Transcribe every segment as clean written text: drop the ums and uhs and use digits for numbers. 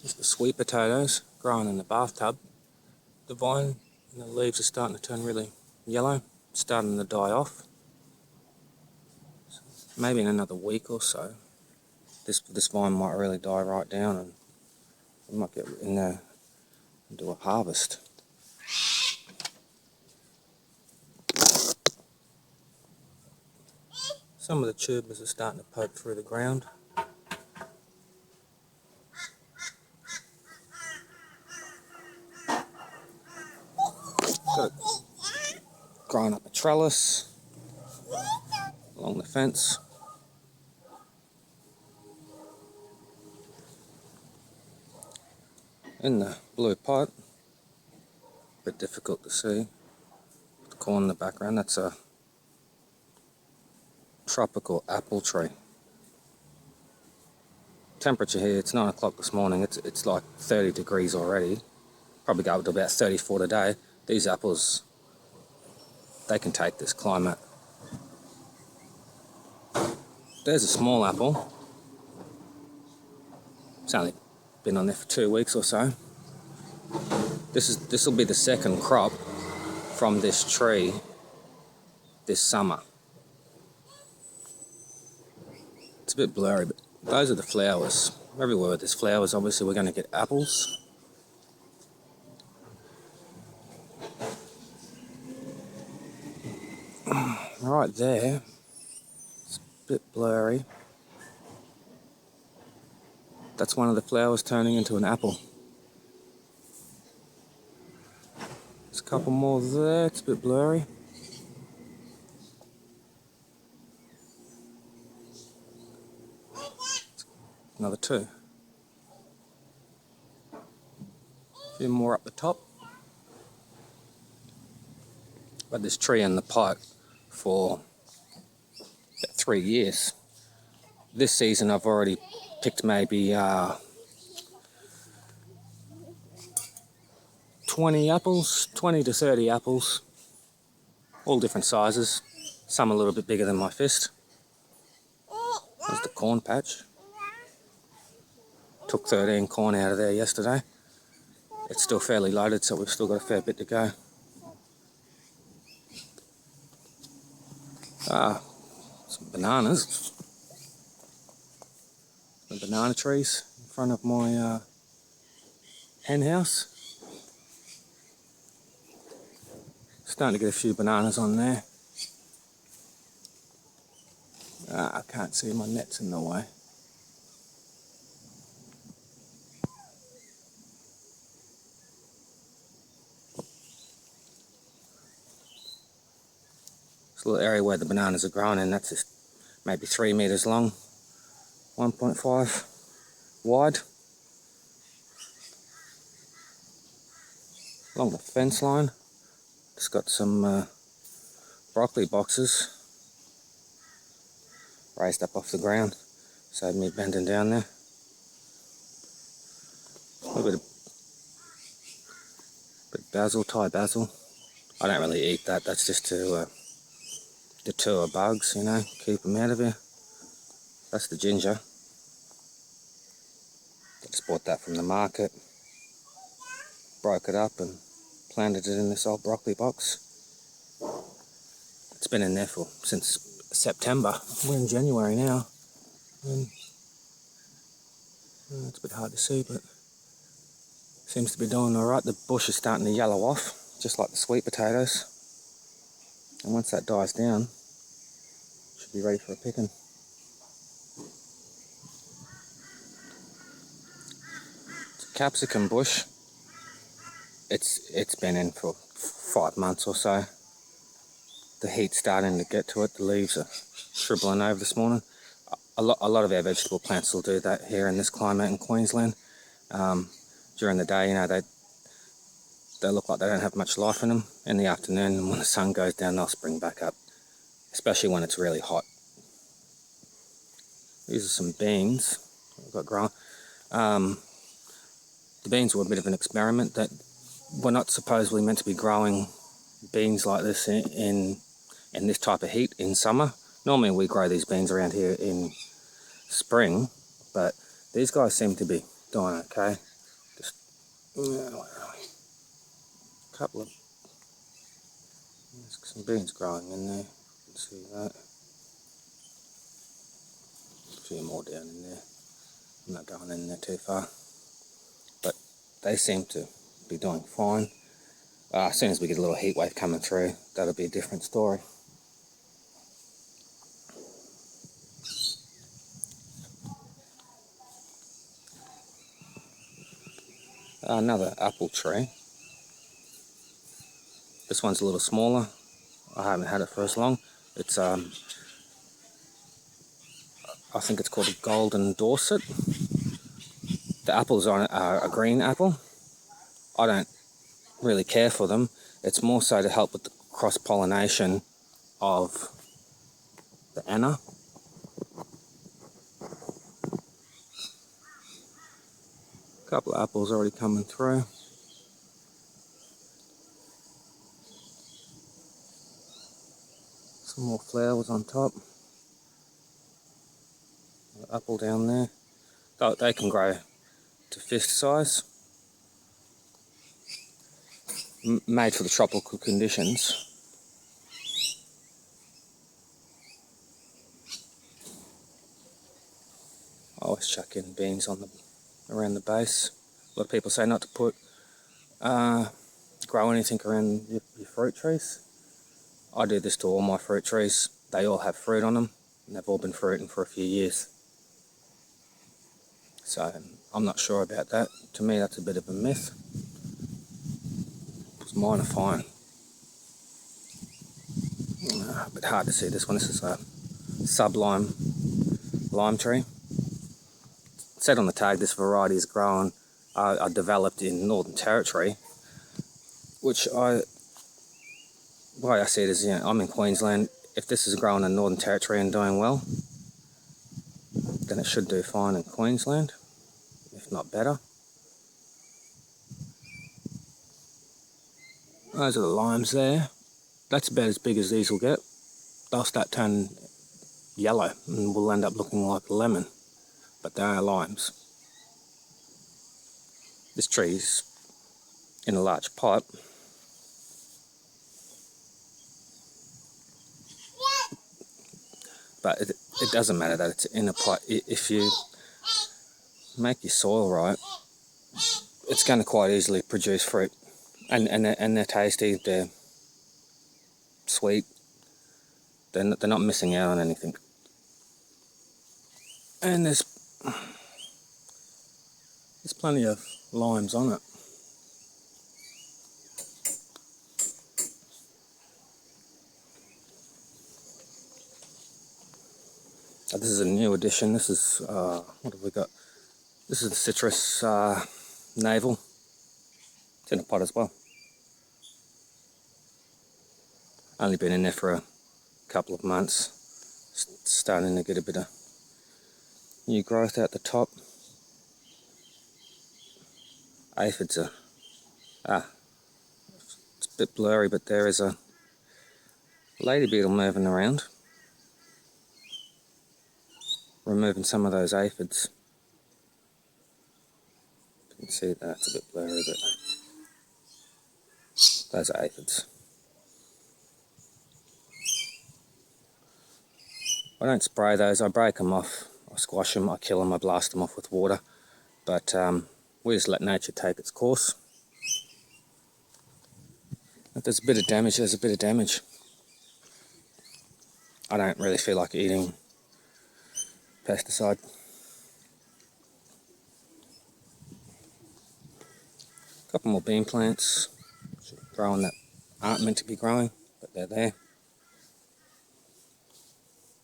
It's the sweet potatoes growing in the bathtub. The vine and the leaves are starting to turn really yellow, starting to die off. Maybe in another week or so, this vine might really die right down, and we might get in there and do a harvest. Some of the tubers are starting to poke through the ground. Got it growing up a trellis along the fence. In the blue pot, a bit difficult to see, the corn in the background, that's a tropical apple tree. Temperature here, it's 9 o'clock this morning, it's like 30 degrees already, probably go up to about 34 today. These apples, they can take this climate. There's a small apple, it's only been on there for 2 weeks or so. This will be the second crop from this tree this summer. It's a bit blurry, but those are the flowers. Everywhere there's flowers, obviously we're going to get apples. Right there, it's a bit blurry. That's one of the flowers turning into an apple. There's a couple more there, it's a bit blurry. Another two. A few more up the top. But this tree in the pot for about 3 years. This season I've already picked maybe 20 apples, 20 to 30 apples, all different sizes, some a little bit bigger than my fist. There's the corn patch. Took 13 corn out of there yesterday. It's still fairly loaded, so we've still got a fair bit to go. Some bananas. The banana trees in front of my hen house. Starting to get a few bananas on there. I can't see, my net's in the way. This little area where the bananas are growing in, that's just maybe 3 meters long, 1.5 wide. Along the fence line, just got some broccoli boxes raised up off the ground, saved me bending down there. A little bit of basil, Thai basil. I don't really eat that, that's just to deter bugs, you know, keep them out of here. That's the ginger. Just bought that from the market, broke it up and planted it in this old broccoli box. It's been in there since September. We're in January now, and it's a bit hard to see, but seems to be doing alright. The bush is starting to yellow off, just like the sweet potatoes, and once that dies down, should be ready for a picking. It's a capsicum bush. It's been in for 5 months or so. The heat's starting to get to it. The leaves are shriveling over this morning. A lot of our vegetable plants will do that here in this climate in Queensland. During the day, you know, they look like they don't have much life in them. In the afternoon, when the sun goes down, they'll spring back up, especially when it's really hot. These are some beans I've got growing. The beans were a bit of an experiment. That we're not supposedly meant to be growing beans like this in this type of heat in summer. Normally we grow these beans around here in spring, but these guys seem to be doing okay. Where are we? Couple of, there's some beans growing in there. You can see that. A few more down in there. I'm not going in there too far. But they seem to be doing fine. As soon as we get a little heat wave coming through, that'll be a different story. Another apple tree. This one's a little smaller. I haven't had it for as long. It's I think it's called a golden Dorset. The apples on it are a green apple. I don't really care for them. It's more so to help with the cross-pollination of the anna. A couple of apples already coming through. Some more flowers on top. Apple down there. They can grow to fist size. Made for the tropical conditions. I always chuck in beans on around the base. A lot of people say not to grow anything around your fruit trees. I do this to all my fruit trees. They all have fruit on them, and they've all been fruiting for a few years. So I'm not sure about that. To me, that's a bit of a myth. Mine are fine. A bit hard to see this one. This is a sublime lime tree. It said on the tag this variety is grown, developed in Northern Territory, which the way I see it is, I'm in Queensland. If this is grown in Northern Territory and doing well, then it should do fine in Queensland, if not better. Those are the limes there. That's about as big as these will get. They'll start turning yellow and will end up looking like a lemon, but they are limes. This tree's in a large pot. But it doesn't matter that it's in a pot. If you make your soil right, it's going to quite easily produce fruit. And they're tasty, they're sweet, they're not missing out on anything. And there's plenty of limes on it. This is a new addition. This is, what have we got? This is the citrus navel. It's in a pot as well. Only been in there for a couple of months. Starting to get a bit of new growth out the top. Aphids are, it's a bit blurry, but there is a lady beetle moving around, removing some of those aphids. You can see that, it's a bit blurry, but those are aphids. I don't spray those, I break them off, I squash them, I kill them, I blast them off with water, but we just let nature take its course. If there's a bit of damage, there's a bit of damage. I don't really feel like eating pesticide. A couple more bean plants, growing that aren't meant to be growing, but they're there.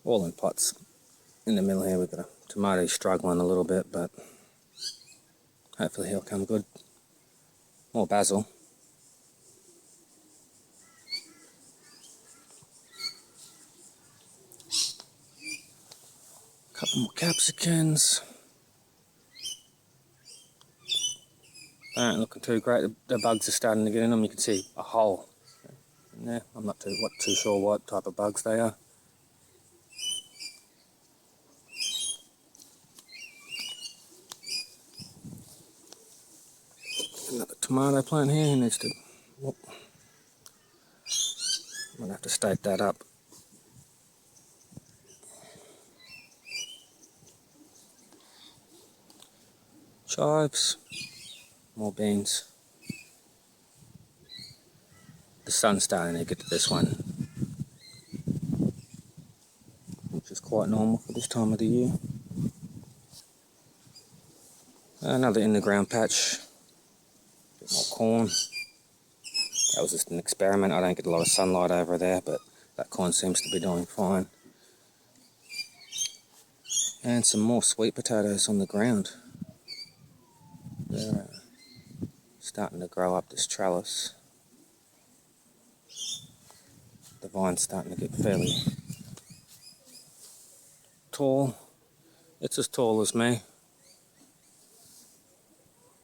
All in pots. In the middle here we've got a tomato struggling a little bit, but hopefully he'll come good. More basil. A couple more capsicums. They aren't looking too great. The bugs are starting to get in them. You can see a hole in there. I'm not too sure what type of bugs they are. tomato plant here. He needs to... Whoop. I'm going to have to stake that up. Chives. More beans. The sun's starting to get to this one, which is quite normal for this time of the year. Another in the ground patch. A bit more corn. That was just an experiment. I don't get a lot of sunlight over there, but that corn seems to be doing fine. And some more sweet potatoes on the ground. They're starting to grow up this trellis. The vine's starting to get fairly tall. It's as tall as me.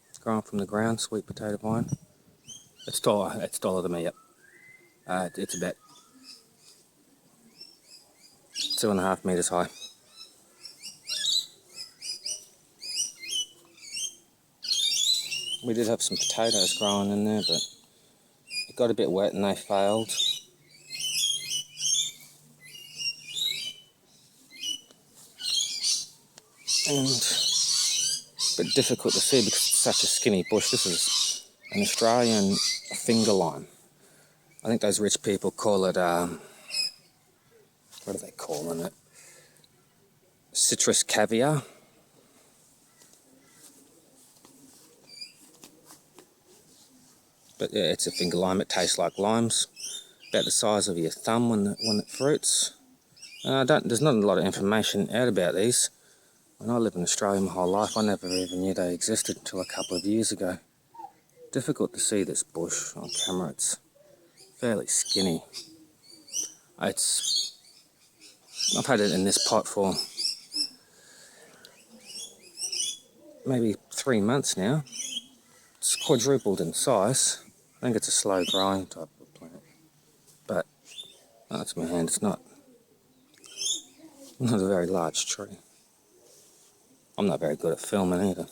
It's growing from the ground, sweet potato vine. It's taller than me, yep. It's about 2.5 meters high. We did have some potatoes growing in there, but it got a bit wet and they failed. And a bit difficult to see because it's such a skinny bush. This is an Australian finger lime. I think those rich people call it, what are they calling it? Citrus caviar. But yeah, it's a finger lime. It tastes like limes, about the size of your thumb when it fruits. There's not a lot of information out about these. When I lived in Australia my whole life, I never even knew they existed until a couple of years ago. Difficult to see this bush on camera. It's fairly skinny. I've had it in this pot for maybe 3 months now. It's quadrupled in size. I think it's a slow growing type of plant. But that's my hand. It's not a very large tree. I'm not very good at filming either.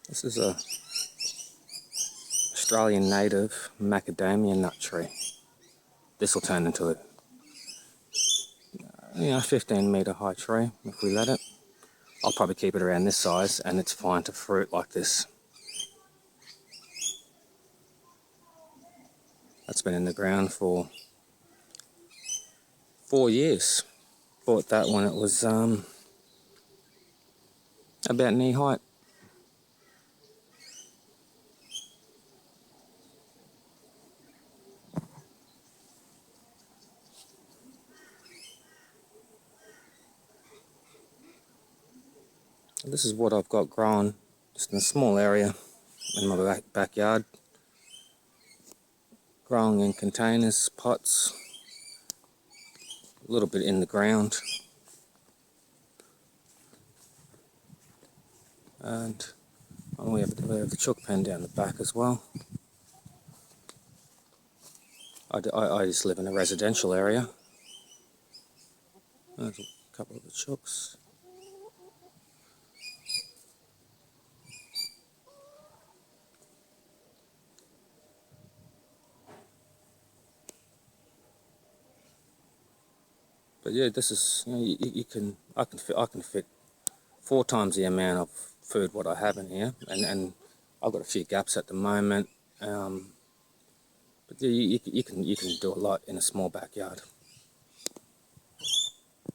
This is a Australian native macadamia nut tree. This will turn into a 15 metre high tree if we let it. I'll probably keep it around this size and it's fine to fruit like this. That's been in the ground for 4 years. Bought that when it was about knee height. This is what I've got growing just in a small area in my backyard. Growing in containers, pots, a little bit in the ground. And we have the chook pen down the back as well. I just live in a residential area. There's a couple of the chooks. But yeah, this is, I can fit 4 times the amount of food what I have in here, and I've got a few gaps at the moment. But yeah, you can do a lot in a small backyard.